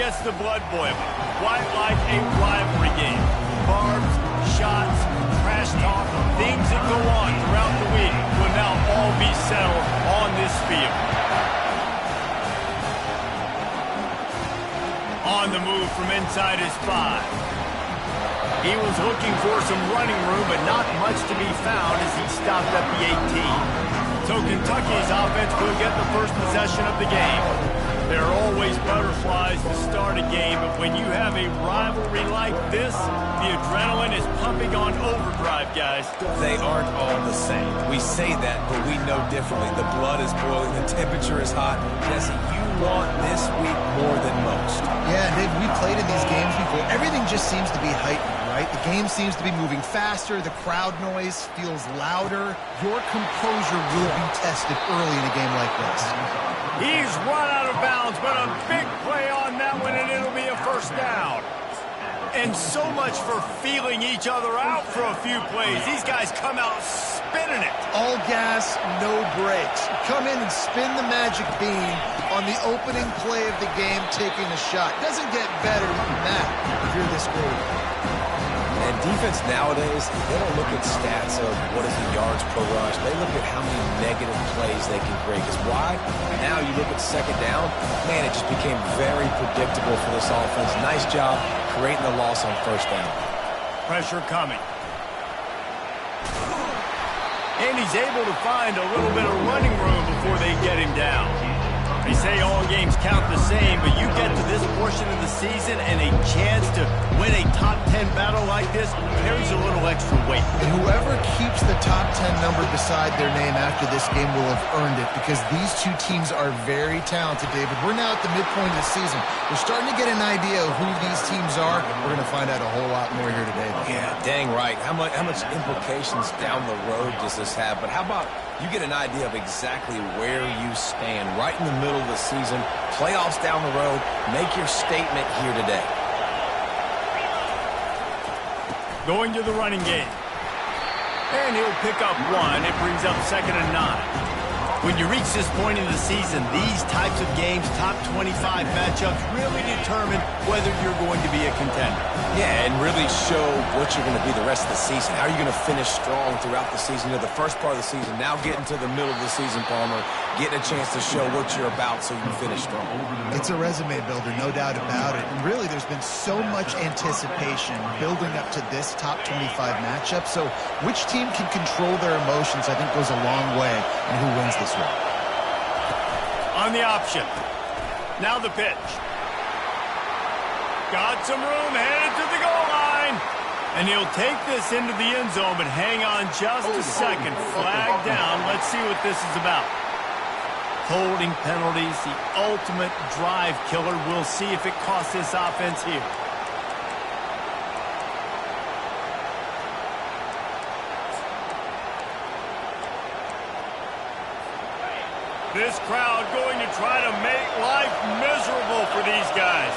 gets the blood boiling, quite like a rivalry game. Barbs, shots, trash talk, things that go on throughout the week will now all be settled on this field. On the move from inside his 5. He was looking for some running room, but not much to be found as he stopped at the 18. So Kentucky's offense will get the first possession of the game. There are always butterflies to start a game, but when you have a rivalry like this, the adrenaline is pumping on overdrive, guys. They aren't all the same. We say that, but we know differently. The blood is boiling, the temperature is hot. Jesse, you want this week more than most. Yeah, Dave, we played in these games before. Everything just seems to be heightened, right? The game seems to be moving faster. The crowd noise feels louder. Your composure will be tested early in a game like this. He's run out of bounds, but a big play on that one, and it'll be a first down. And so much for feeling each other out for a few plays. These guys come out spinning it. All gas, no brakes. Come in and spin the magic bean on the opening play of the game, taking a shot. Doesn't get better than that if you're this early. And defense nowadays, they don't look at stats of what is the yards per rush. They look at how many negative plays they can create. Because why? Now you look at second down, man, it just became very predictable for this offense. Nice job creating the loss on first down. Pressure coming. And he's able to find a little bit of running room before they get him down. They say all games count the same, but you get to this portion of the season and a chance to win a top 10 battle like this carries a little extra weight. And whoever keeps the top 10 number beside their name after this game will have earned it, because these two teams are very talented, David. We're now at the midpoint of the season. We're starting to get an idea of who these teams are. We're going to find out a whole lot more here today. Yeah, dang right. How much implications down the road does this have? But how about you get an idea of exactly where you stand right in the middle of the season, playoffs down the road, make your statement here today. Going to the running game. And he'll pick up 1. It brings up 2nd and 9. When you reach this point in the season, these types of games, top 25 matchups, really determine whether you're going to be a contender. Yeah, and really show what you're going to be the rest of the season. How are you going to finish strong throughout the season? You know, the first part of the season, now getting to the middle of the season, Palmer, getting a chance to show what you're about so you can finish strong. It's a resume builder, no doubt about it. And really, there's been so much anticipation building up to this top 25 matchup. So which team can control their emotions, I think, goes a long way in who wins this one. On the option. Now the pitch. Got some room, headed to the goal line. And he'll take this into the end zone, but hang on just a second. Flag down. Let's see what this is about. Holding penalties, the ultimate drive killer. We'll see if it costs this offense here. This crowd going to try to make life miserable for these guys.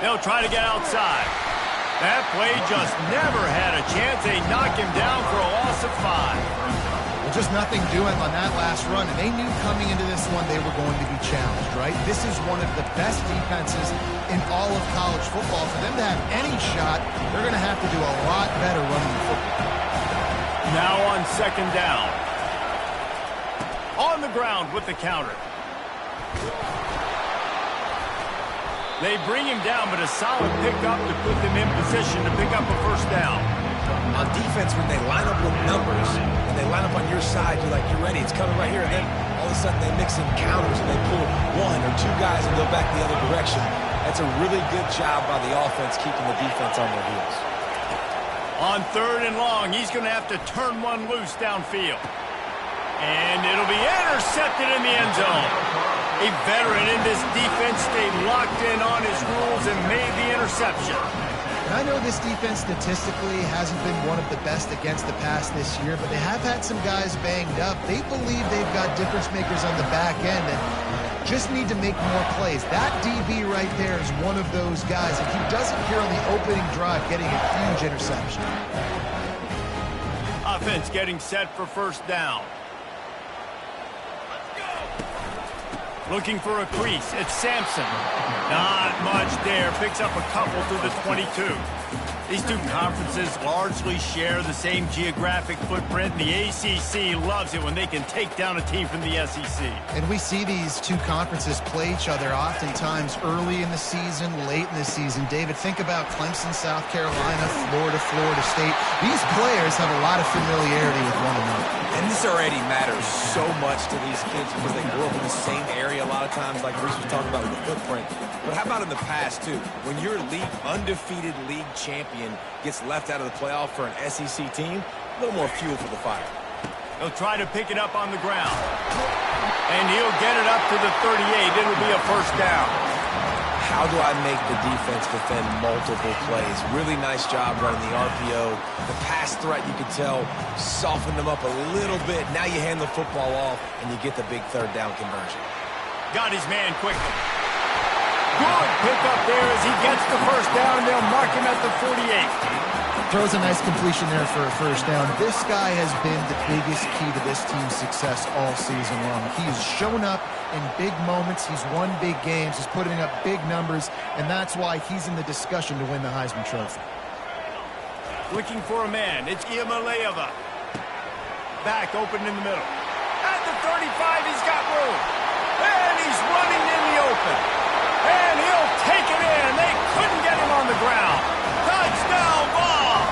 They'll try to get outside. That play just never had a chance. They knock him down for a loss of 5. Well, just nothing doing on that last run, and they knew coming into this one they were going to be challenged, right? This is one of the best defenses in all of college football. For them to have any shot, they're going to have to do a lot better running the football. Now on 2nd down. On the ground with the counter. They bring him down, but a solid pickup to put them in position to pick up a first down. On defense, when they line up with numbers, and they line up on your side, you're like, you're ready, it's coming right here. And then all of a sudden they mix in counters and they pull 1 or 2 guys and go back the other direction. That's a really good job by the offense keeping the defense on their heels. On 3rd and long, he's going to have to turn one loose downfield. And it'll be intercepted in the end zone. A veteran in this defense stayed locked in on his rules and made the interception. And I know this defense statistically hasn't been one of the best against the pass this year, but they have had some guys banged up. They believe they've got difference makers on the back end and just need to make more plays. That DB right there is one of those guys. If he doesn't here on the opening drive, getting a huge interception. Offense getting set for first down. Looking for a crease. It's Sampson. Not much there. Picks up a couple through the 22. These two conferences largely share the same geographic footprint, and the ACC loves it when they can take down a team from the SEC. And we see these two conferences play each other oftentimes early in the season, late in the season. David, think about Clemson, South Carolina, Florida, Florida State. These players have a lot of familiarity with one another. And this already matters so much to these kids because they grew up in the same area a lot of times, like Reese was talking about with the footprint. But how about in the past, too? When your undefeated league champion gets left out of the playoff for an SEC team, a little more fuel for the fire. He'll try to pick it up on the ground. And he'll get it up to the 38. It'll be a first down. How do I make the defense defend multiple plays? Really nice job running the RPO. The pass threat, you could tell, softened them up a little bit. Now you hand the football off, and you get the big third down conversion. Got his man quickly. Good pickup there as he gets the first down, and they'll mark him at the 48. Throws a nice completion there for a first down. This guy has been the biggest key to this team's success all season long. He's shown up in big moments. He's won big games. He's putting up big numbers, and that's why he's in the discussion to win the Heisman Trophy. Looking for a man. It's Iamaleava. Back open in the middle. At the 35, he's got room. And he's running in the open. And he'll take it in. They couldn't get him on the ground. Touchdown ball.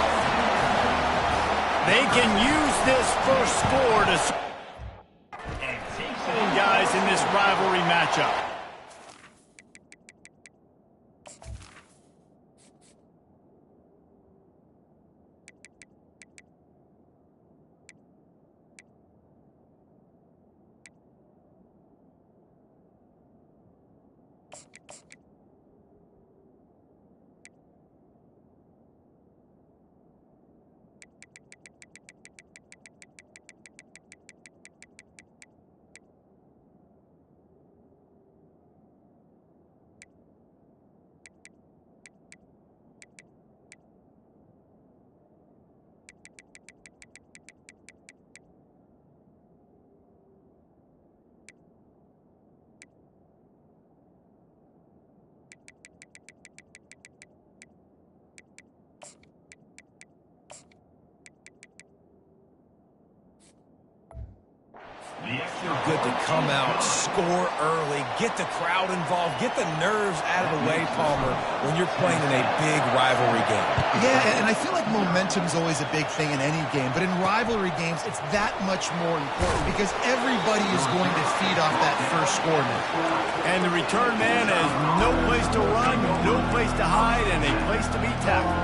They can use this first score to guys in this rivalry matchup. Good to come out, score early, get the crowd involved, get the nerves out of the way, Palmer, when you're playing in a big rivalry game. Yeah, and I feel like momentum's always a big thing in any game, but in rivalry games, it's that much more important because everybody is going to feed off that first score now. And the return man has no place to run, no place to hide, and a place to be tackled.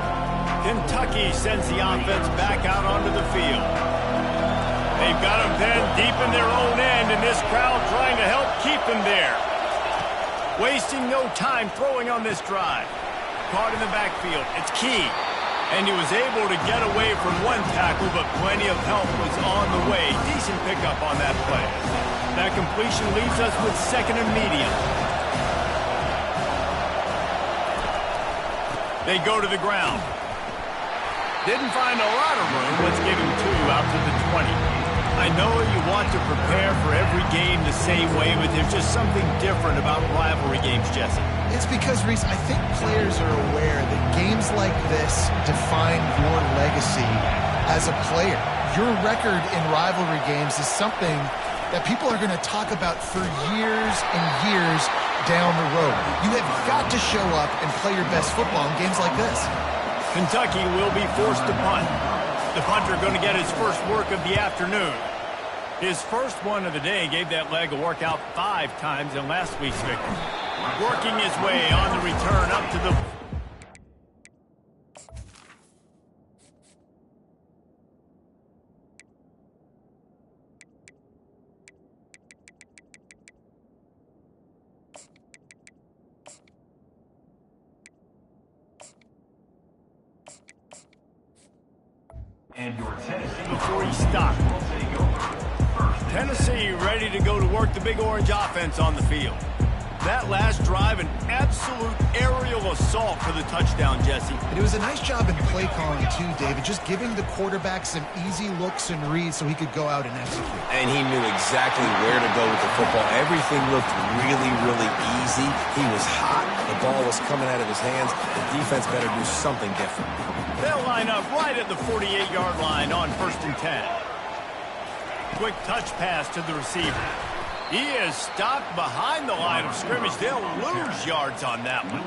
Kentucky sends the offense back out onto the field. They've got them pinned deep in their own end, and this crowd trying to help keep them there. Wasting no time throwing on this drive. Caught in the backfield. It's Key. And he was able to get away from one tackle, but plenty of help was on the way. Decent pickup on that play. That completion leaves us with second and medium. They go to the ground. Didn't find a lot of room. Let's give him 2 out to the 20. I know you want to prepare for every game the same way, but there's just something different about rivalry games, Jesse. It's because, Reese, I think players are aware that games like this define your legacy as a player. Your record in rivalry games is something that people are going to talk about for years and years down the road. You have got to show up and play your best football in games like this. Kentucky will be forced to punt. The punter going to get his first work of the afternoon. His first one of the day gave that leg a workout 5 times in last week's victory. Working his way on the return up to the... And your Tennessee before he stopped. Tennessee ready to go to work the Big Orange offense on the field. That last drive, an absolute aerial assault for the touchdown, Jesse. And it was a nice job in play calling, too, David, just giving the quarterback some easy looks and reads so he could go out and execute. And he knew exactly where to go with the football. Everything looked really, really easy. He was hot. The ball was coming out of his hands. The defense better do something different. They'll line up right at the 48-yard line on 1st and 10. Quick touch pass to the receiver. He is stopped behind the line of scrimmage. They'll lose yards on that one.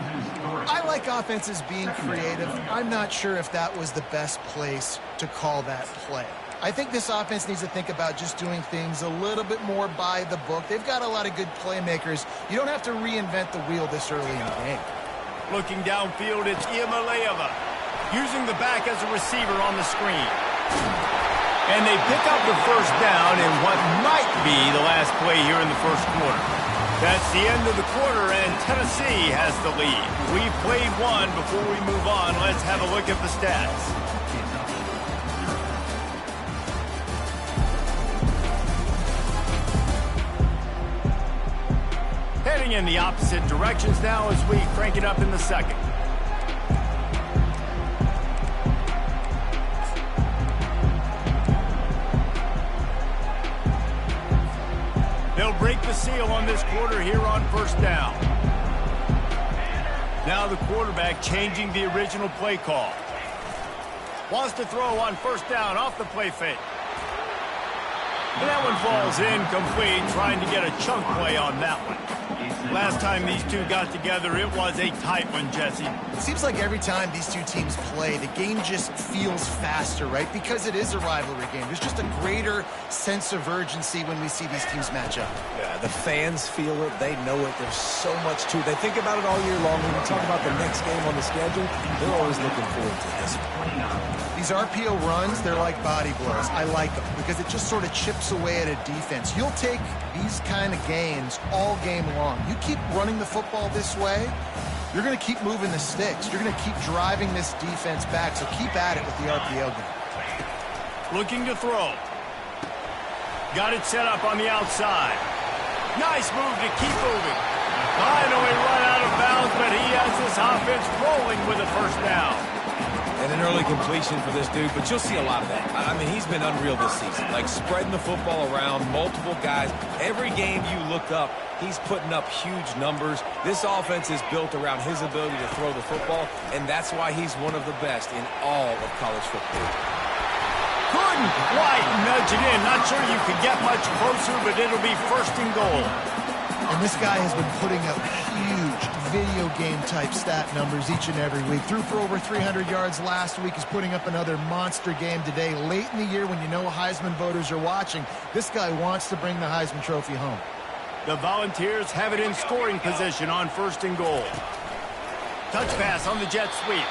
I like offenses being creative. I'm not sure if that was the best place to call that play. I think this offense needs to think about just doing things a little bit more by the book. They've got a lot of good playmakers. You don't have to reinvent the wheel this early in the game. Looking downfield, it's Iamaleava using the back as a receiver on the screen. And they pick up the first down in what might be the last play here in the first quarter. That's the end of the quarter, and Tennessee has the lead. We've played one. Before we move on, let's have a look at the stats. Heading in the opposite directions now as we crank it up in the second. They'll break the seal on this quarter here on 1st down. Now the quarterback changing the original play call. Wants to throw on 1st down off the play fake. And that one falls incomplete, trying to get a chunk play on that one. Last time these two got together, it was a tight one, Jesse. It seems like every time these two teams play, the game just feels faster, right? Because it is a rivalry game. There's just a greater sense of urgency when we see these teams match up. Yeah, the fans feel it. They know it. There's so much to it. They think about it all year long. When we talk about the next game on the schedule, they're always looking forward to this one. These RPO runs, they're like body blows. I like them because it just sort of chips away at a defense. You'll take these kind of gains all game long. You keep running the football this way, you're going to keep moving the sticks. You're going to keep driving this defense back, so keep at it with the RPO game. Looking to throw. Got it set up on the outside. Nice move to keep moving. Finally run out of bounds, but he has this offense rolling with a first down. And an early completion for this dude, but you'll see a lot of that. I mean, he's been unreal this season. Like, spreading the football around, multiple guys. Every game you look up, he's putting up huge numbers. This offense is built around his ability to throw the football, and that's why he's one of the best in all of college football. Couldn't quite nudge it in. Not sure you could get much closer, but it'll be 1st and goal. And this guy has been putting up huge video game type stat numbers each and every week. Threw for over 300 yards last week. He's putting up another monster game today. Late in the year when you know Heisman voters are watching, this guy wants to bring the Heisman Trophy home. The Volunteers have it in scoring position on 1st and goal. Touch pass on the jet sweep.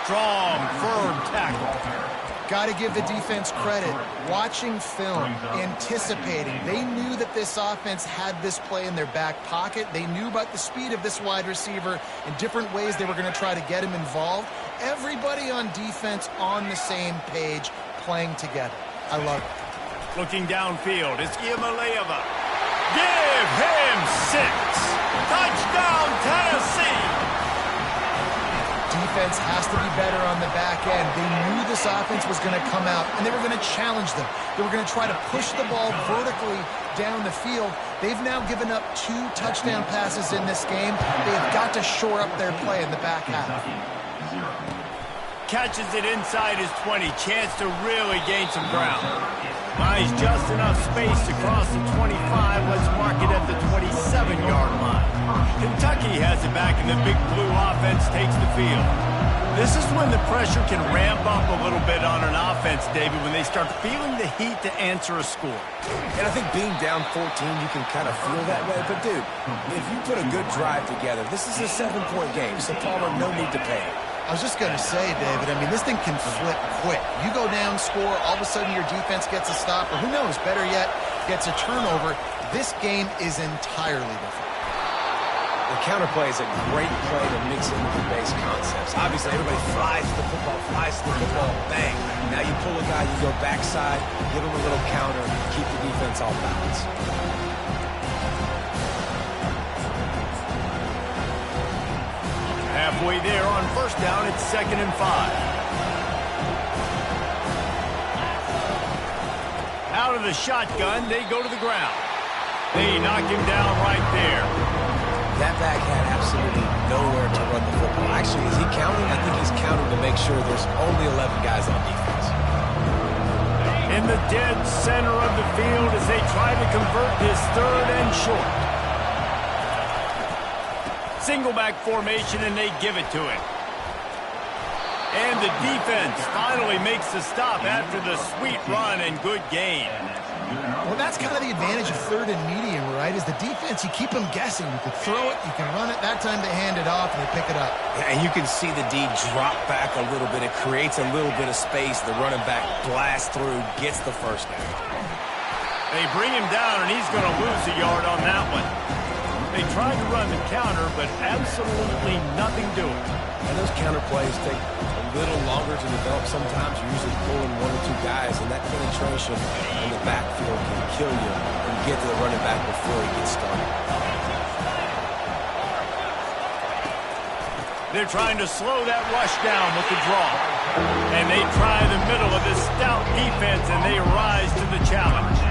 Strong, firm tackle. Got to give the defense credit. Watching film, anticipating. They knew that this offense had this play in their back pocket. They knew about the speed of this wide receiver and different ways they were going to try to get him involved. Everybody on defense on the same page, playing together. I love it. Looking downfield, it's Iamaleava. Give him 6. Touchdown, Tennessee. Defense has to be better on the back end. They knew this offense was going to come out, and they were going to challenge them. They were going to try to push the ball vertically down the field. They've now given up 2 touchdown passes in this game. They've got to shore up their play in the back half. Catches it inside his 20. Chance to really gain some ground. Nice, just enough space to cross the 25. Let's mark it at the 27-yard line. Kentucky has it back, and the big blue offense takes the field. This is when the pressure can ramp up a little bit on an offense, David, when they start feeling the heat to answer a score. And I think being down 14, you can kind of feel that way. But, dude, if you put a good drive together, this is a 7-point game, so Palmer, no need to panic. I was just going to say, David, I mean, this thing can flip quick. You go down, score, all of a sudden your defense gets a stop, or who knows, better yet, gets a turnover. This game is entirely different. The counterplay is a great play to mix in with the base concepts. Obviously, everybody flies to the football, bang. Now you pull a guy, you go backside, give him a little counter, keep the defense off balance. Halfway there on first down, it's 2nd and 5. Out of the shotgun, they go to the ground. They knock him down right there. That back had absolutely nowhere to run the football. Actually, is he counting? I think he's counting to make sure there's only 11 guys on defense. In the dead center of the field as they try to convert this 3rd and short. Single back formation, and they give it to him. And the defense finally makes the stop after the sweet run and good gain. Well, that's kind of the advantage of 3rd and medium, right? Is the defense, you keep them guessing. You can throw it, you can run it. That time they hand it off and they pick it up. Yeah, and you can see the D drop back a little bit. It creates a little bit of space. The running back blasts through, gets the first down. They bring him down, and he's going to lose a yard on that one. They tried to run the counter, but absolutely nothing doing. And those counter plays take a little longer to develop sometimes. You're usually pulling 1 or 2 guys, and that penetration in the backfield can kill you and get to the running back before he gets started. They're trying to slow that rush down with the draw. And they try the middle of this stout defense, and they rise to the challenge.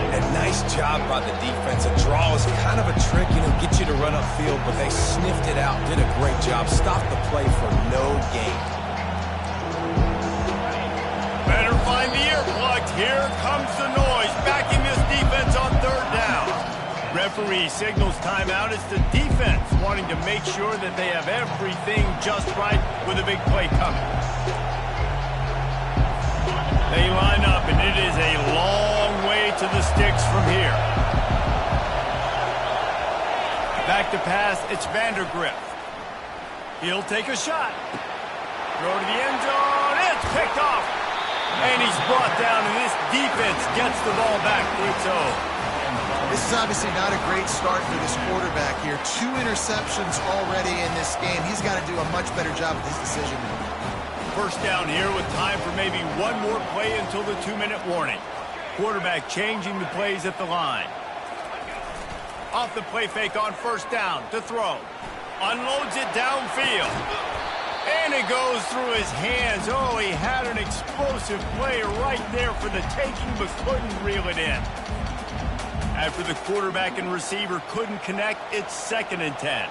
And nice job by the defense. A draw is kind of a trick, get you to run upfield, but they sniffed it out, did a great job, stopped the play for no gain. Better find the earplugs. Here comes the noise, backing this defense on 3rd down. Referee signals timeout. It's the defense wanting to make sure that they have everything just right with a big play coming. They line up, and it is a long way to the sticks from here. Back to pass, it's Vandergrift. He'll take a shot. Throw to the end zone, it's picked off. And he's brought down, and this defense gets the ball back for its own. This is obviously not a great start for this quarterback here. 2 interceptions already in this game. He's got to do a much better job with his decision. First down here with time for maybe 1 more play until the 2-minute warning. Quarterback changing the plays at the line. Off the play fake on first down to throw. Unloads it downfield. And it goes through his hands. Oh, he had an explosive play right there for the taking, but couldn't reel it in. After the quarterback and receiver couldn't connect, it's 2nd and 10.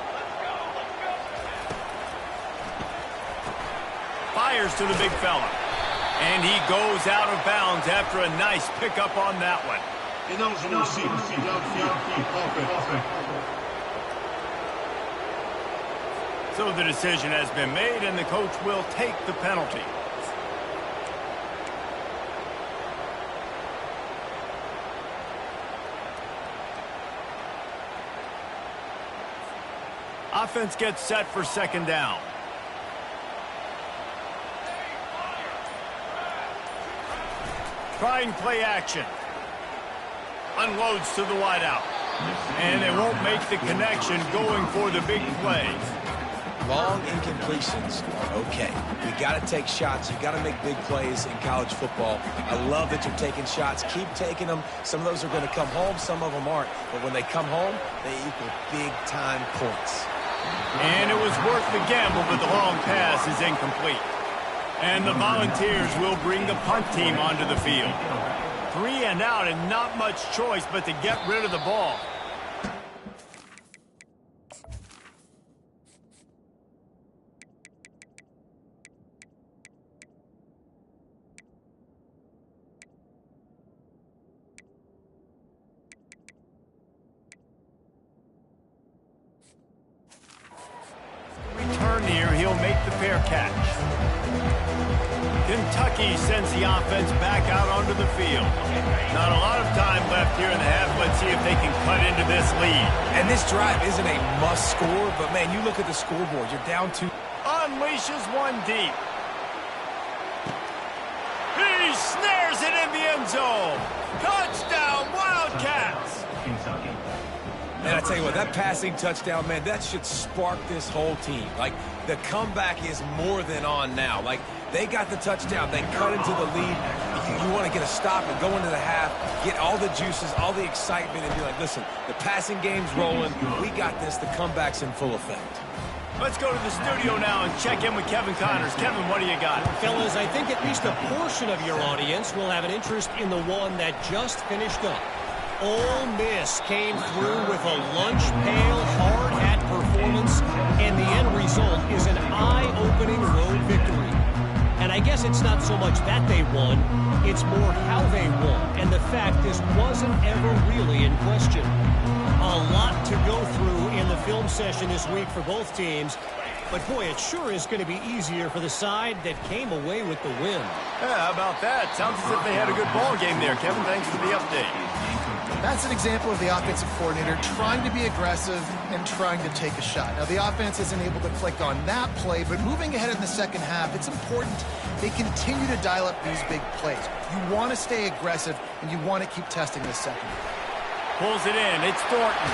Fires to the big fella. And he goes out of bounds after a nice pickup on that one. So the decision has been made, and the coach will take the penalty. Offense gets set for 2nd down. Trying play action. Unloads to the wideout. And they won't make the connection going for the big play. Long incompletions are okay. We got to take shots. You got to make big plays in college football. I love that you're taking shots. Keep taking them. Some of those are going to come home. Some of them aren't. But when they come home, they equal big-time points. And it was worth the gamble, but the long pass is incomplete. And the Volunteers will bring the punt team onto the field. 3 and out, and not much choice but to get rid of the ball. Return here, he'll make the fair catch. Kentucky sends the offense back out onto the field. Not a lot of time left here in the half. Let's see if they can cut into this lead. And this drive isn't a must score, but man, you look at the scoreboard. You're down 2. Unleashes one deep. He snares it in the end zone. Touchdown, Wildcats. And I tell you what, that passing touchdown, man, that should spark this whole team. Like, the comeback is more than on now. Like, they got the touchdown. They cut into the lead. You want to get a stop and go into the half, get all the juices, all the excitement, and be like, listen, the passing game's rolling. We got this. The comeback's in full effect. Let's go to the studio now and check in with Kevin Connors. Kevin, what do you got? Fellas, I think at least a portion of your audience will have an interest in the one that just finished up. Ole Miss came through with a lunch pail, hard hat performance, and the end result is an eye-opening road victory. And I guess it's not so much that they won, it's more how they won, and the fact this wasn't ever really in question. A lot to go through in the film session this week for both teams, but boy, it sure is going to be easier for the side that came away with the win. Yeah, how about that? Sounds as if they had a good ball game there, Kevin. Thanks for the update. That's an example of the offensive coordinator trying to be aggressive and trying to take a shot. Now, the offense isn't able to click on that play, but moving ahead in the second half, it's important they continue to dial up these big plays. You want to stay aggressive, and you want to keep testing this second. Pulls it in. It's Thornton.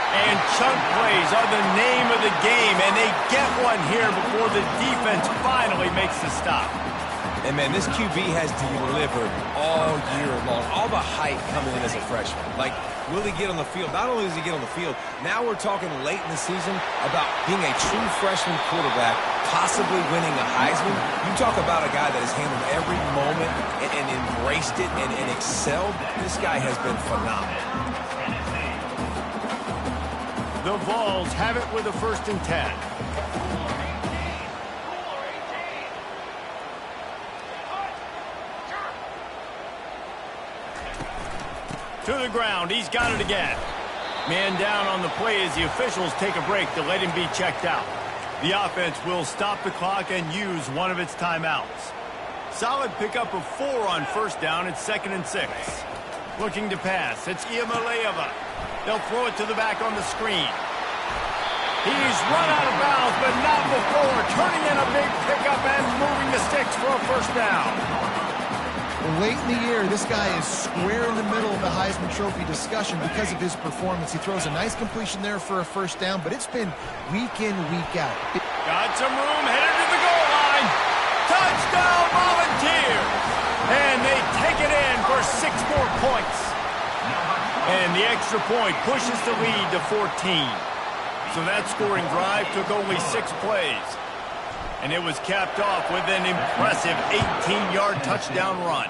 And chunk plays are the name of the game, and they get one here before the defense finally makes the stop. And, man, this QB has delivered all year long. All the hype coming in as a freshman. Like, will he get on the field? Not only does he get on the field, now we're talking late in the season about being a true freshman quarterback, possibly winning a Heisman. You talk about a guy that has handled every moment and embraced it and excelled. This guy has been phenomenal. The Vols have it with a 1st and 10. To the ground. He's got it again. Man down on the play as the officials take a break to let him be checked out. The offense will stop the clock and use one of its timeouts. Solid pickup of 4 on 1st down. It's 2nd and 6. Looking to pass. It's Iamaleava. They'll throw it to the back on the screen. He's run out of bounds, but not before. Turning in a big pickup and moving the sticks for a 1st down. Late in the year, this guy is square in the middle of the Heisman Trophy discussion because of his performance. He throws a nice completion there for a 1st down, but it's been week in, week out. Got some room, headed to the goal line. Touchdown, Volunteers! And they take it in for 6 more points. And the extra point pushes the lead to 14. So that scoring drive took only 6 plays. And it was capped off with an impressive 18-yard touchdown run.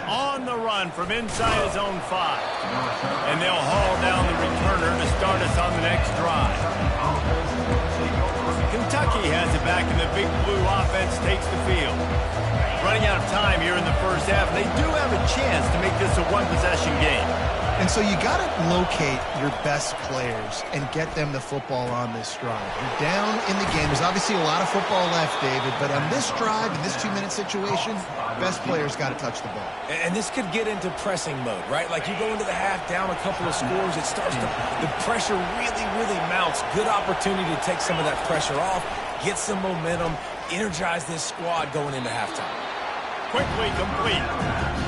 On the run from inside his own 5. And they'll haul down the returner to start us on the next drive. Kentucky has it back, and the Big Blue offense takes the field. Running out of time here in the 1st half. They do have a chance to make this a one-possession game. And so you got to locate your best players and get them the football on this drive. You're down in the game. There's obviously a lot of football left, David, but on this drive, in this 2-minute situation, best players got to touch the ball. And this could get into pressing mode, right? Like you go into the half, down a couple of scores, it starts to, the pressure really mounts. Good opportunity to take some of that pressure off, get some momentum, energize this squad going into halftime. Quickly complete.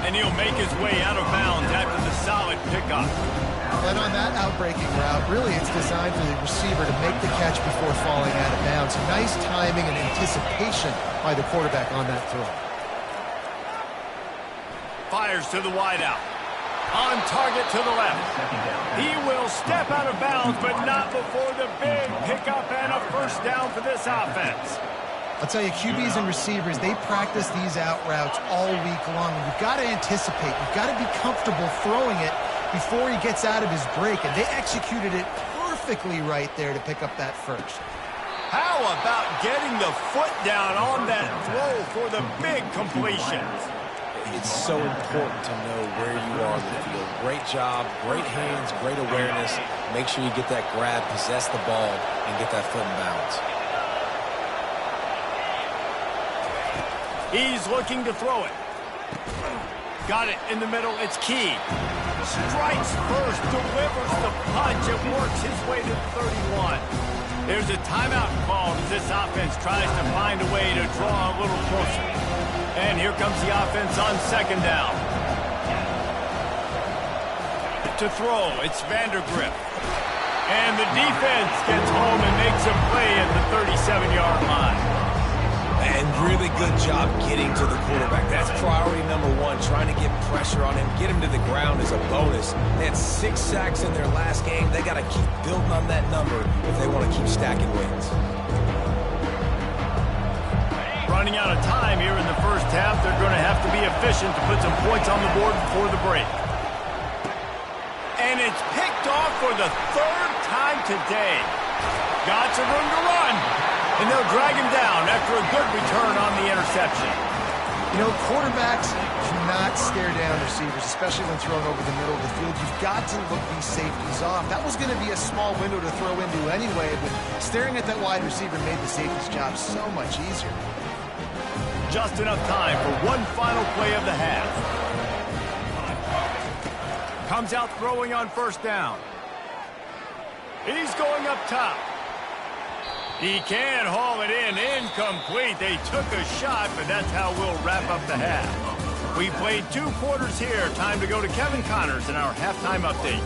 And he'll make his way out of bounds after the solid pickup. And on that outbreaking route, really it's designed for the receiver to make the catch before falling out of bounds. Nice timing and anticipation by the quarterback on that throw. Fires to the wideout. On target to the left. He will step out of bounds, but not before the big pickup and a 1st down for this offense. I'll tell you, QBs and receivers, they practice these out routes all week long. And you've got to anticipate. You've got to be comfortable throwing it before he gets out of his break. And they executed it perfectly right there to pick up that 1st. How about getting the foot down on that throw for the big completion? It's so important to know where you are on the field. Great job, great hands, great awareness. Make sure you get that grab, possess the ball, and get that foot in bounds. He's looking to throw it. Got it in the middle. It's Key. Strikes first, delivers the punch, and works his way to the 31. There's a timeout called as this offense tries to find a way to draw a little closer. And here comes the offense on 2nd down. To throw, it's Vandergrift. And the defense gets home and makes a play at the 37-yard line. And really good job getting to the quarterback. That's priority number 1, trying to get pressure on him, get him to the ground as a bonus. They had 6 sacks in their last game. They got got to keep building on that number if they want to keep stacking wins. Running out of time here in the first half. They're going to have to be efficient to put some points on the board before the break. And it's picked off for the third time today. Got some room to run. And they'll drag him down after a good return on the interception. You know, quarterbacks do not stare down receivers, especially when thrown over the middle of the field. You've got to look these safeties off. That was going to be a small window to throw into anyway, but staring at that wide receiver made the safety's job so much easier. Just enough time for one final play of the half. Comes out throwing on first down. He's going up top. He can haul it in. Incomplete. They took a shot, but that's how we'll wrap up the half. We played 2 quarters here. Time to go to Kevin Connors in our halftime update.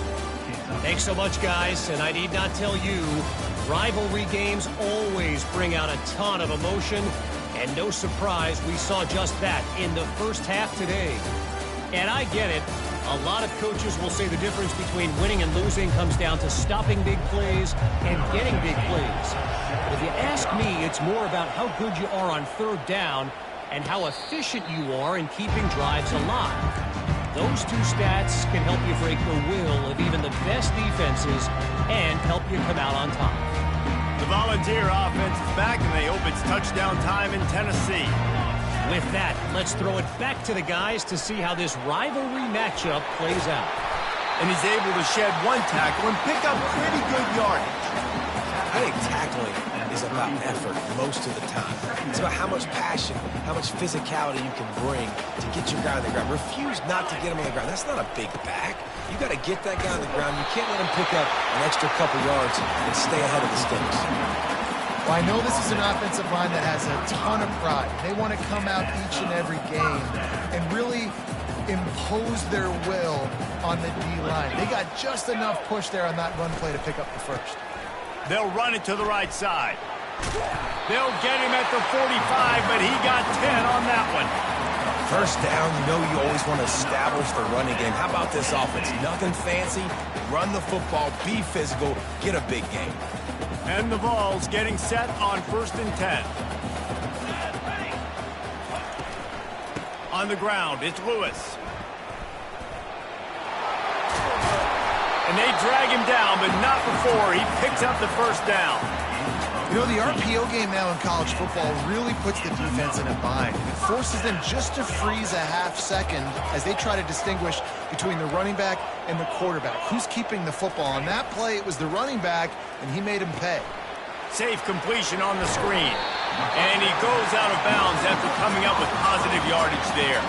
Thanks so much, guys. And I need not tell you, rivalry games always bring out a ton of emotion. And no surprise, we saw just that in the first half today. And I get it. A lot of coaches will say the difference between winning and losing comes down to stopping big plays and getting big plays. But if you ask me, it's more about how good you are on third down and how efficient you are in keeping drives alive. Those 2 stats can help you break the will of even the best defenses and help you come out on top. The Volunteer offense is back, and they hope it's touchdown time in Tennessee. With that, let's throw it back to the guys to see how this rivalry matchup plays out. And he's able to shed 1 tackle and pick up pretty good yardage. I think tackling is about effort most of the time. It's about how much passion, how much physicality you can bring to get your guy on the ground. Refuse not to get him on the ground. That's not a big back. You got to get that guy on the ground. You can't let him pick up an extra couple yards and stay ahead of the sticks. Well, I know this is an offensive line that has a ton of pride. They want to come out each and every game and really impose their will on the D-line. They got just enough push there on that run play to pick up the first. They'll run it to the right side. They'll get him at the 45, but he got 10 on that one. First down, you know you always want to establish the running game. How about this offense? Nothing fancy. Run the football, be physical, get a big game. And the Vols getting set on 1st and 10. On the ground, it's Lewis. And they drag him down, but not before he picks up the first down. You know, the RPO game now in college football really puts the defense in a bind. It forces them just to freeze a half second as they try to distinguish between the running back and the quarterback. Who's keeping the football? On that play, it was the running back, and he made him pay. Safe completion on the screen. And he goes out of bounds after coming up with positive yardage there.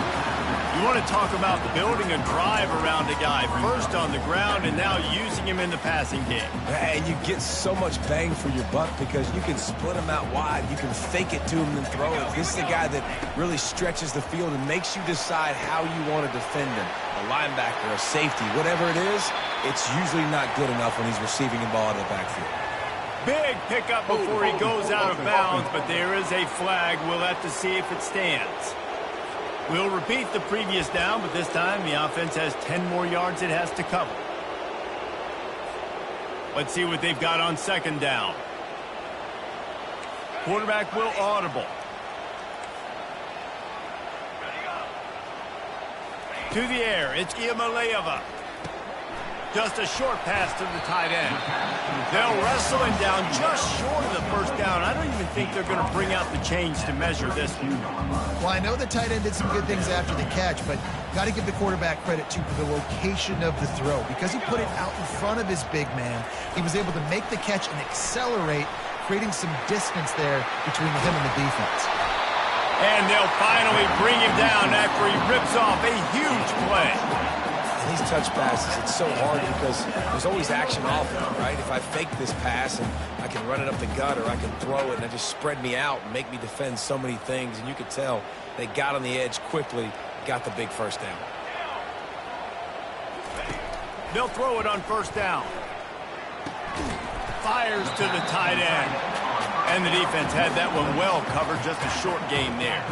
You want to talk about building a drive around a guy. First on the ground and now using him in the passing game. And you get so much bang for your buck because you can split him out wide. You can fake it to him and throw it. This is the guy that really stretches the field and makes you decide how you want to defend him. A linebacker, a safety, whatever it is, it's usually not good enough when he's receiving the ball out of the backfield. Big pickup before he goes out of bounds, but there is a flag. We'll have to see if it stands. We'll repeat the previous down, but this time the offense has 10 more yards it has to cover. Let's see what they've got on 2nd down. Quarterback will audible. To the air, it's Iamaleava. Just a short pass to the tight end. They'll wrestle him down just short of the first down. I don't even think they're going to bring out the chains to measure this one. Well, I know the tight end did some good things after the catch, but got to give the quarterback credit, too, for the location of the throw. Because he put it out in front of his big man, he was able to make the catch and accelerate, creating some distance there between him and the defense. And they'll finally bring him down after he rips off a huge play. These touch passes, it's so hard because there's always action off of it, right? If I fake this pass and I can run it up the gut or I can throw it and it just spread me out and make me defend so many things. And you could tell they got on the edge quickly, got the big first down. They'll throw it on 1st down. Fires to the tight end. And the defense had that one well covered, just a short game there.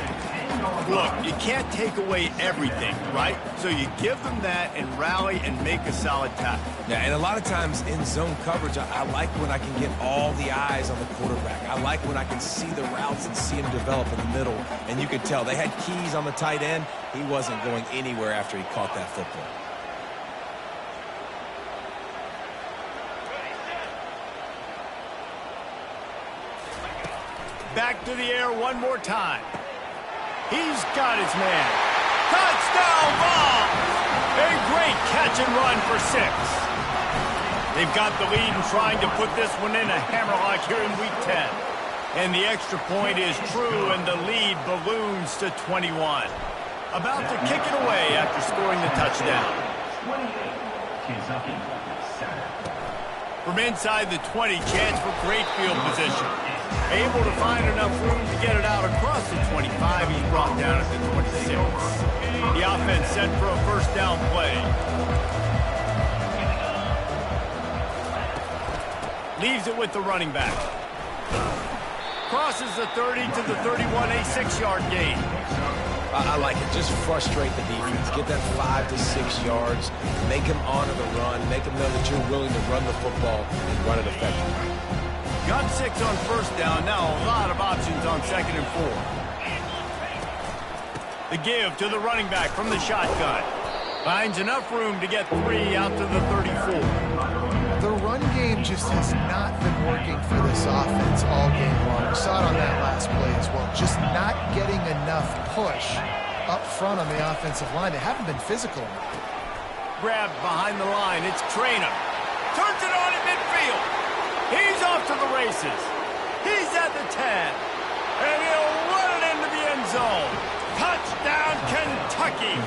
Look, you can't take away everything, right? So you give them that and rally and make a solid tackle. Yeah, and a lot of times in zone coverage, I like when I can get all the eyes on the quarterback. I like when I can see the routes and see him develop in the middle. And you could tell they had keys on the tight end. He wasn't going anywhere after he caught that football. Back to the air one more time. He's got his man. Touchdown ball! A great catch and run for 6. They've got the lead and trying to put this one in a hammerlock here in Week 10. And the extra point is true, and the lead balloons to 21. About to kick it away after scoring the touchdown. From inside the 20, chance for great field position. Able to find enough room to get it out across the 25. He's brought down at the 26. The offense set for a first down play. Leaves it with the running back. Crosses the 30 to the 31, a 6-yard gain. I like it. Just frustrate the defense. Get that 5 to 6 yards. Make them honor the run. Make them know that you're willing to run the football and run it effectively. Got 6 on first down. Now a lot of options on 2nd and 4. The give to the running back from the shotgun. Finds enough room to get 3 out to the 34. The run game just has not been working for this offense all game long. We saw it on that last play as well. Just not getting enough push up front on the offensive line. They haven't been physical enough. Grabbed behind the line. It's Trainer. Turns it on in midfield. He's off to the races. He's at the 10. And he'll run it into the end zone. Touchdown, Kentucky.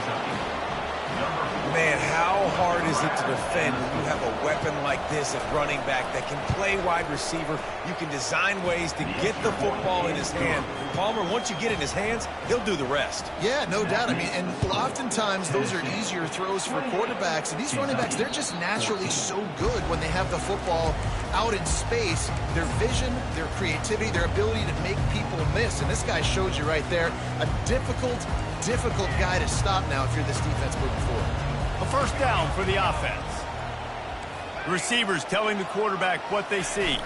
Man, how hard is it to defend when you have a weapon like this at running back that can play wide receiver? You can design ways to get the football in his hand. Palmer, once you get it in his hands, he'll do the rest. Yeah, no doubt. I mean, and oftentimes those are easier throws for quarterbacks. And these running backs, they're just naturally so good when they have the football out in space. Their vision, their creativity, their ability to make people miss. And this guy showed you right there a difficult guy to stop now if you're this defense moving forward. A first down for the offense. The receivers telling the quarterback what they see.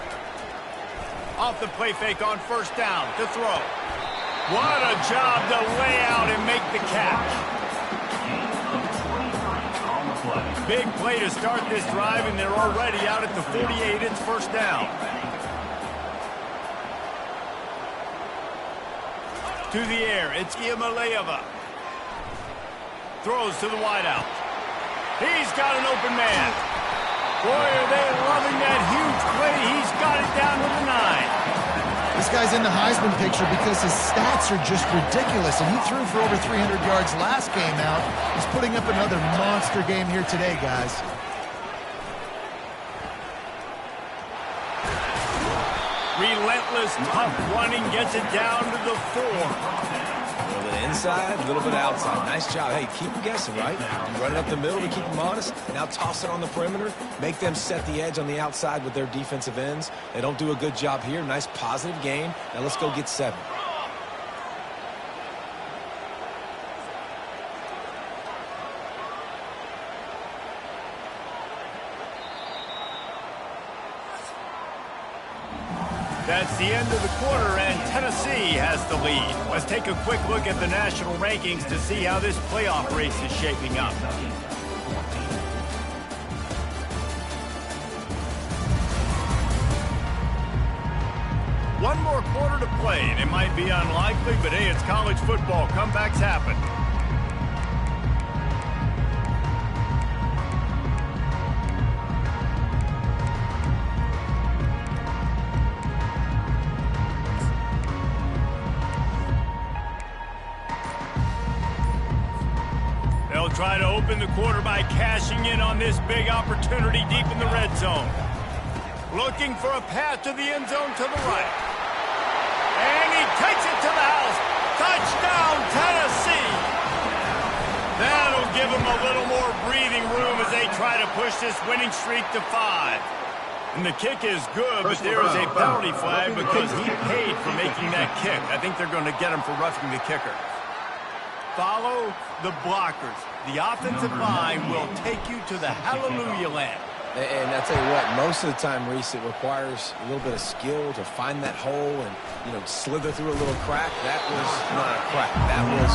Off the play fake on first down to throw. What a job to lay out and make the catch. Big play to start this drive, and they're already out at the 48. It's first down. To the air, it's Iamaleava. Throws to the wideout. He's got an open man. Boy, are they loving that huge play. He's got it down to the 9. This guy's in the Heisman picture because his stats are just ridiculous, and he threw for over 300 yards last game out. He's putting up another monster game here today, guys. Relentless, tough running gets it down to the 4. A little bit inside, a little bit outside. Nice job. Hey, keep them guessing, right? You run it up the middle to keep them honest. Now toss it on the perimeter. Make them set the edge on the outside with their defensive ends. They don't do a good job here. Nice positive game. Now let's go get 7. That's the end of the quarter, and Tennessee has the lead. Let's take a quick look at the national rankings to see how this playoff race is shaping up. One more quarter to play, and it might be unlikely, but hey, it's college football. Comebacks happen. They'll try to open the quarter by cashing in on this big opportunity deep in the red zone. Looking for a path to the end zone to the right. And he takes it to the house. Touchdown, Tennessee! That'll give them a little more breathing room as they try to push this winning streak to 5. And the kick is good, but there is a penalty flag because he paid for making that kick. I think they're going to get him for roughing the kicker. Follow the blockers. The offensive line will take you to the hallelujah land. And I tell you what, most of the time, Reese, it requires a little bit of skill to find that hole and, slither through a little crack. That was not a crack. That was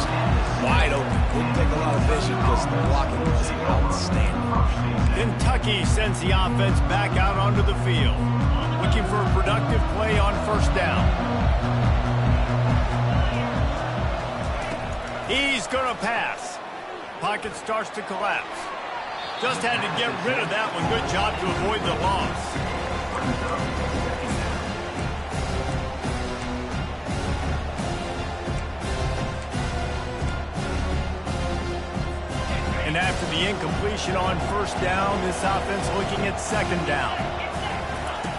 wide open. Didn't take a lot of vision because the blocking was outstanding. Kentucky sends the offense back out onto the field, looking for a productive play on first down. He's going to pass. Pocket starts to collapse. Just had to get rid of that one. Good job to avoid the loss. And after the incompletion on first down, this offense looking at second down.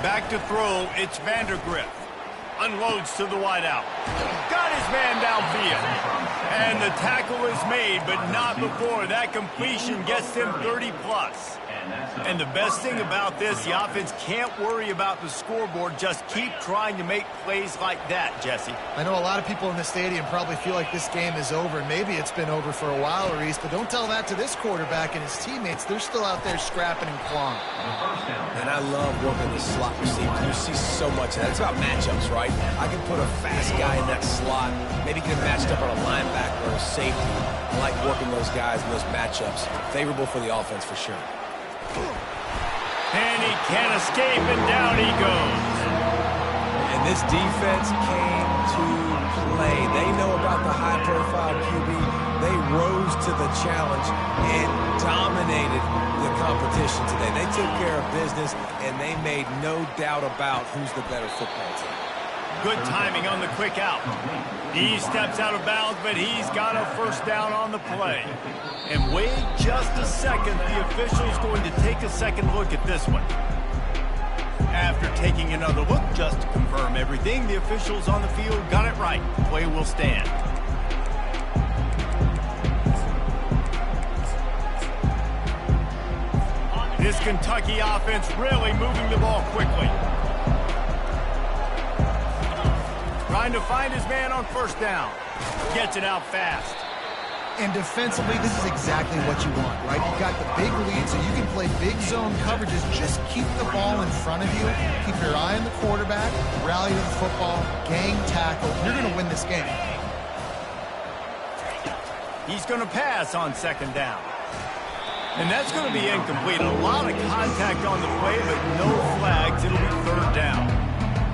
Back to throw, it's Vandergrift. Unloads to the wideout. Got his man downfield. And the tackle is made, but not before that completion gets him 30-plus. And the best thing about this, the offense can't worry about the scoreboard. Just keep trying to make plays like that, Jesse. I know a lot of people in the stadium probably feel like this game is over. Maybe it's been over for a while, Reese, but don't tell that to this quarterback and his teammates. They're still out there scrapping and clawing. And I love working the slot receiver. You see so much of that. It's about matchups, right? I can put a fast guy in that slot, maybe get him matched up on a linebacker or a safety. I like working those guys in those matchups. Favorable for the offense for sure. And he can't escape, and down he goes. And this defense came to play. They know about the high-profile QB. They rose to the challenge and dominated the competition today. They took care of business, and they made no doubt about who's the better football team. Good timing on the quick out. He steps out of bounds, but he's got a first down on the play. And wait just a second. The official's going to take a second look at this one. After taking another look, just to confirm everything, the officials on the field got it right. Play will stand. This Kentucky offense really moving the ball quickly. Trying to find his man on first down. Gets it out fast. And defensively, this is exactly what you want, right? You got the big lead, so you can play big zone coverages. Just keep the ball in front of you. Keep your eye on the quarterback. Rally to the football. Gang tackle. You're going to win this game. He's going to pass on second down. And that's going to be incomplete. A lot of contact on the play, but no flags. It'll be third down.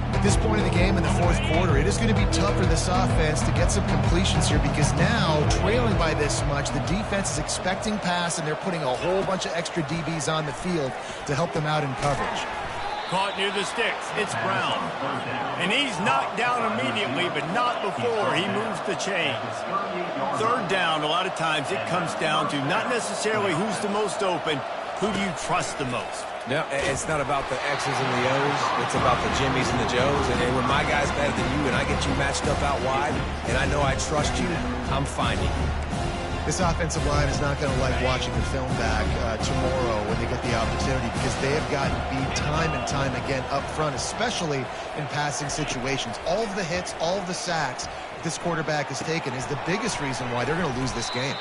At this point in the game, in the fourth quarter, it is going to be tough for this offense to get some completions here because now, trailing by this much, the defense is expecting pass, and they're putting a whole bunch of extra DBs on the field to help them out in coverage. Caught near the sticks. It's Brown. And he's knocked down immediately, but not before he moves the chains. Third down, a lot of times it comes down to not necessarily who's the most open, who do you trust the most? No, it's not about the X's and the O's. It's about the Jimmys and the Joes. And when my guy's better than you and I get you matched up out wide and I know I trust you, I'm finding you. This offensive line is not going to like watching the film back tomorrow when they get the opportunity because they have gotten beat time and time again up front, especially in passing situations. All of the hits, all of the sacks this quarterback has taken is the biggest reason why they're going to lose this game.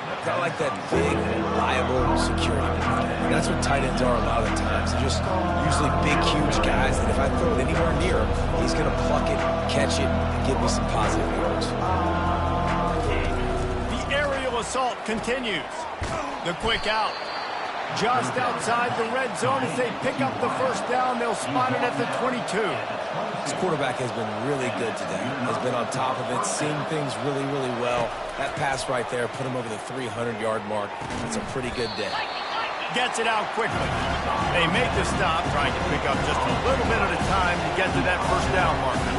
I like that big, reliable security blanket. And that's what tight ends are a lot of the times. They're just usually big, huge guys that if I throw it anywhere near him, he's going to pluck it, catch it, and give me some positive yards. The aerial assault continues. The quick out. Just outside the red zone as they pick up the first down. They'll spot it at the 22. This quarterback has been really good today. Has been on top of it, seeing things really, really well. That pass right there put him over the 300-yard mark. It's a pretty good day. Gets it out quickly. They make the stop, trying to pick up just a little bit at a time to get to that first down marker.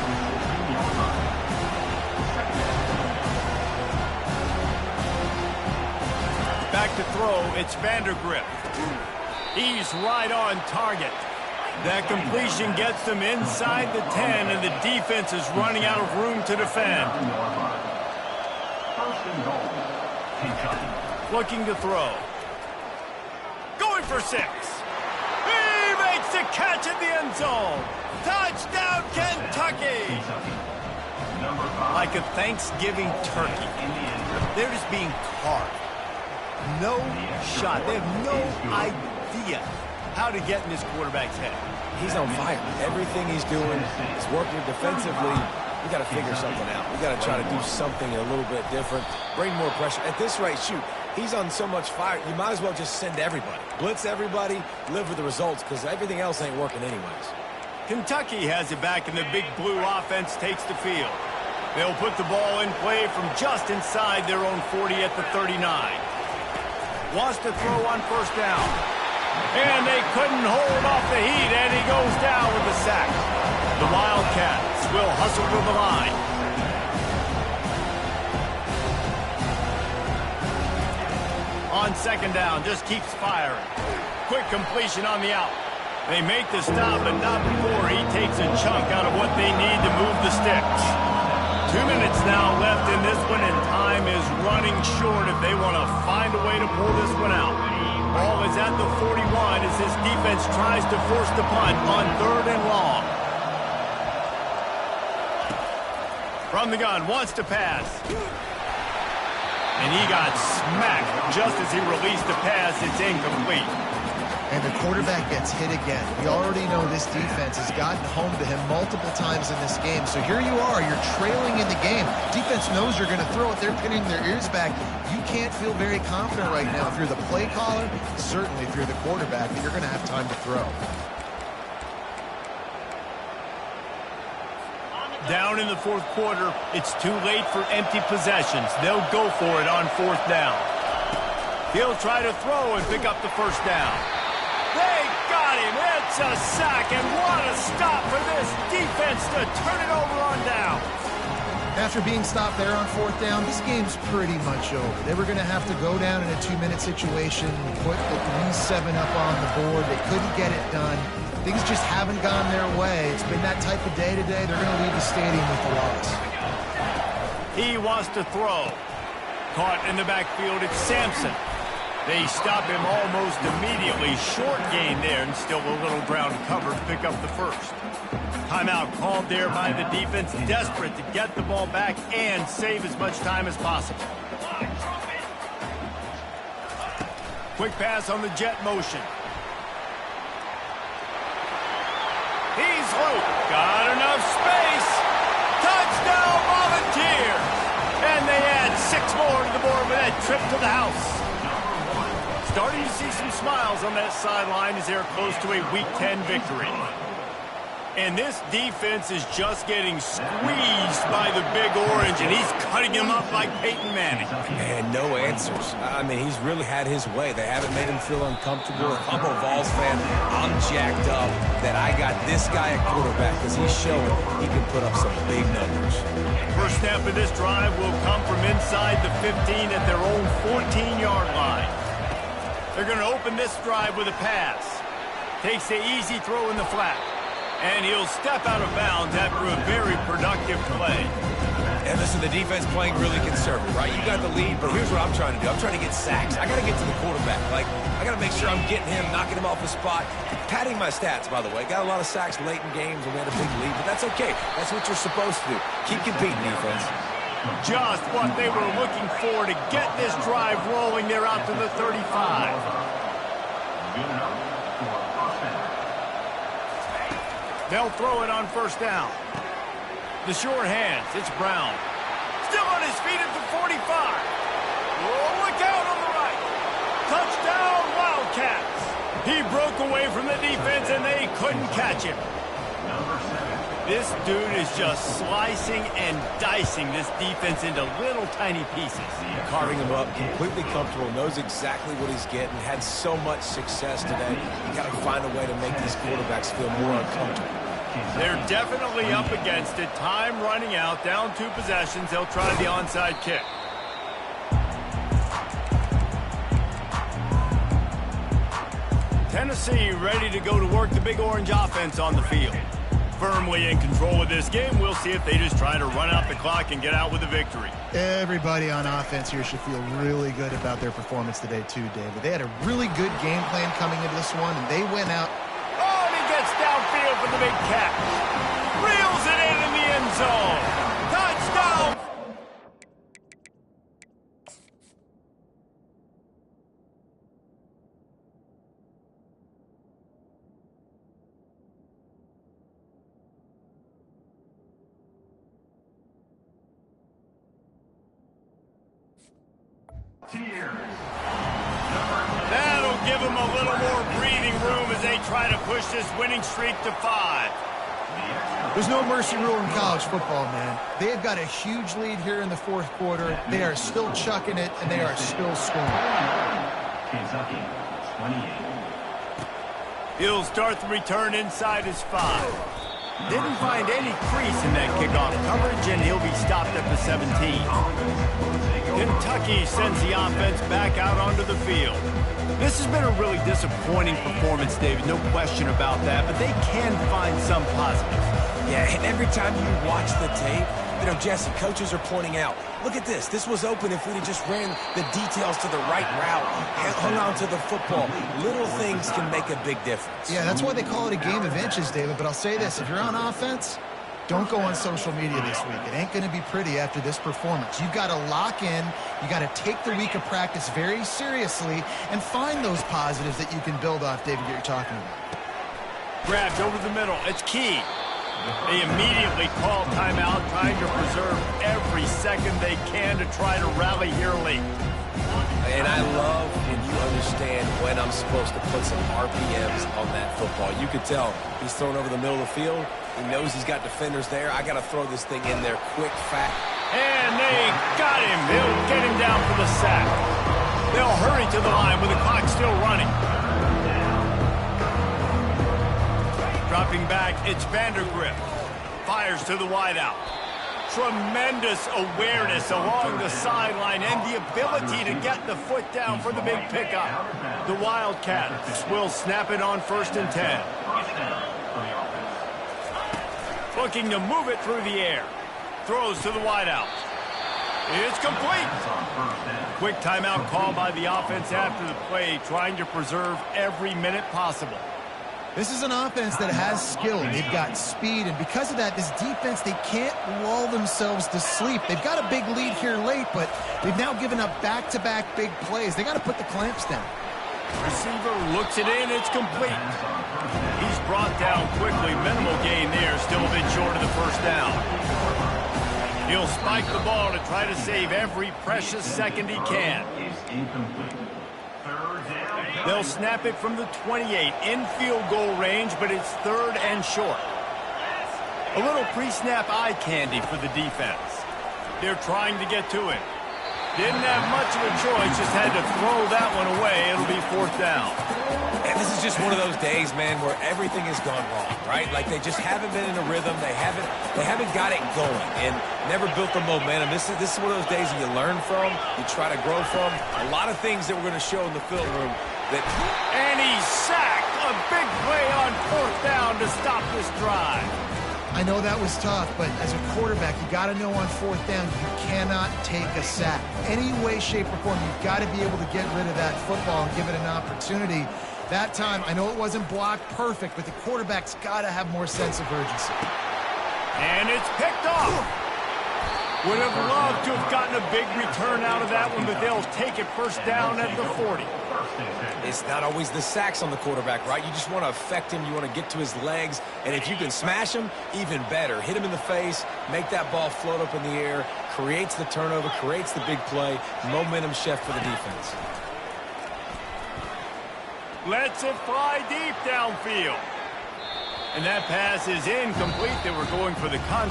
Back to throw, it's Vandergrift. He's right on target. That completion gets them inside the 10, and the defense is running out of room to defend. Looking to throw. Going for 6. He makes the catch in the end zone. Touchdown, Kentucky! like a Thanksgiving turkey. They're just being carved. No shot. They have no idea how to get in this quarterback's head. He's on fire. Everything he's doing is working defensively. We got to figure something out. We got to try to do something a little bit different. Bring more pressure. At this rate, shoot, he's on so much fire, you might as well just send everybody. Blitz everybody, live with the results, because everything else ain't working anyways. Kentucky has it back, and the big blue offense takes the field. They'll put the ball in play from just inside their own 40 at the 39. Wants to throw on first down. And they couldn't hold off the heat, and he goes down with a sack. The Wildcats will hustle to the line. On second down, just keeps firing. Quick completion on the out. They make the stop, but not before he takes a chunk out of what they need to move the sticks. 2 minutes now left in this one, and time is running short if they want to find a way to pull this one out. Ball is at the 41 as this defense tries to force the punt on 3rd and long. From the gun, wants to pass. And he got smacked just as he released the pass. It's incomplete. And the quarterback gets hit again. We already know this defense has gotten home to him multiple times in this game. So here you are, you're trailing in the game. Defense knows you're going to throw it. They're pinning their ears back. You can't feel very confident right now. If you're the play caller, certainly if you're the quarterback, that you're going to have time to throw. Down in the 4th quarter, it's too late for empty possessions. They'll go for it on 4th down. He'll try to throw and pick up the first down. They got him. It's a sack, and what a stop for this defense to turn it over on down. After being stopped there on 4th down, this game's pretty much over. They were going to have to go down in a 2-minute situation, put at least 7 up on the board. They couldn't get it done. Things just haven't gone their way. It's been that type of day today. They're going to leave the stadium with the loss. He wants to throw. Caught in the backfield, it's Sampson. They stop him almost immediately. Short gain there, and still a little ground cover to pick up the first. Timeout called there by the defense, desperate to get the ball back and save as much time as possible. Quick pass on the jet motion. He's loose. Got enough space. Touchdown Volunteers. And they add 6 more to the board with that trip to the house. Starting to see some smiles on that sideline as they're close to a Week 10 victory. And this defense is just getting squeezed by the Big Orange, and he's cutting him up like Peyton Manning. Man, no answers. I mean, he's really had his way. They haven't made him feel uncomfortable. If I'm a Vols fan, I'm jacked up that I got this guy at quarterback because he's showing he can put up some big numbers. First snap of this drive will come from inside the 15 at their own 14-yard line. They're going to open this drive with a pass. Takes the easy throw in the flat. And he'll step out of bounds after a very productive play. And listen, the defense playing really conservative, right? You got the lead, but here's what I'm trying to do. I'm trying to get sacks. I got to get to the quarterback. Like, I got to make sure I'm getting him, knocking him off the spot. Padding my stats, by the way. Got a lot of sacks late in games when we had a big lead, but that's okay. That's what you're supposed to do. Keep competing, defense. Just what they were looking for to get this drive rolling. They're out to the 35. They'll throw it on first down. The short hands, it's Brown. Still on his feet at the 45. Oh, look out on the right. Touchdown, Wildcats. He broke away from the defense, and they couldn't catch him. This dude is just slicing and dicing this defense into little tiny pieces. Carving him up, completely comfortable, knows exactly what he's getting, had so much success today. You got to find a way to make these quarterbacks feel more uncomfortable. They're definitely up against it. Time running out, down 2 possessions. They'll try the onside kick. Tennessee ready to go to work the Big Orange offense on the field. Firmly in control of this game. We'll see if they just try to run out the clock and get out with a victory. Everybody on offense here should feel really good about their performance today too, David. They had a really good game plan coming into this one, and they went out. Oh, and he gets downfield for the big catch. Reels it in the end zone. Touchdown! That'll give them a little more breathing room as they try to push this winning streak to 5. There's no mercy rule in college football, man. They've got a huge lead here in the fourth quarter. They are still chucking it, and they are still scoring. Kentucky, 28. He'll start the return inside his 5. Didn't find any crease in that kickoff coverage, and he'll be stopped at the 17. Kentucky sends the offense back out onto the field. This has been a really disappointing performance, David, no question about that, but they can find some positives. Yeah, and every time you watch the tape, Jesse, coaches are pointing out, look at this. This was open if we'd have just ran the details to the right route, hung on to the football. Little things can make a big difference. Yeah, that's why they call it a game of inches, David. But I'll say this, if you're on offense, don't go on social media this week. It ain't going to be pretty after this performance. You've got to lock in. You got to take the week of practice very seriously and find those positives that you can build off, David, that you're talking about. Grabbed over the middle. It's key. They immediately call timeout, trying to preserve every second they can to try to rally here late. And I love when you understand when I'm supposed to put some RPMs on that football. You could tell he's thrown over the middle of the field. He knows he's got defenders there. I got to throw this thing in there quick, fast. And they got him. They'll get him down for the sack. They'll hurry to the line with the clock still running. Dropping back, it's Vandergrift. Fires to the wideout. Tremendous awareness along the sideline and the ability to get the foot down for the big pickup. The Wildcats will snap it on 1st and 10. Looking to move it through the air. Throws to the wideout. It's complete. Quick timeout call by the offense after the play, trying to preserve every minute possible. This is an offense that has skill. They've got speed, and because of that, this defense, they can't lull themselves to sleep. They've got a big lead here late, but they've now given up back-to-back big plays. They got to put the clamps down. Receiver looks it in. It's complete. He's brought down quickly. Minimal gain there. Still a bit short of the first down. He'll spike the ball to try to save every precious second he can. They'll snap it from the 28 in field goal range, but it's 3rd and short. A little pre-snap eye candy for the defense. They're trying to get to it. Didn't have much of a choice, just had to throw that one away. It'll be 4th down. And this is just one of those days, man, where everything has gone wrong, right? Like they just haven't been in a rhythm. They haven't got it going and never built the momentum. This is one of those days that you learn from, you try to grow from. A lot of things that we're going to show in the film room. And he's sacked. A big play on 4th down to stop this drive. I know that was tough, but as a quarterback, you got to know on 4th down, you cannot take a sack. Any way, shape, or form, you've got to be able to get rid of that football and give it an opportunity. That time, I know it wasn't blocked perfect, but the quarterback's got to have more sense of urgency. And it's picked off. Would have loved to have gotten a big return out of that one, but they'll take it 1st down at the 40. It's not always the sacks on the quarterback, right? You just want to affect him. You want to get to his legs. And if you can smash him, even better. Hit him in the face, make that ball float up in the air, creates the turnover, creates the big play, momentum shift for the defense. Lets it fly deep downfield. And that pass is incomplete. They were going for the concept.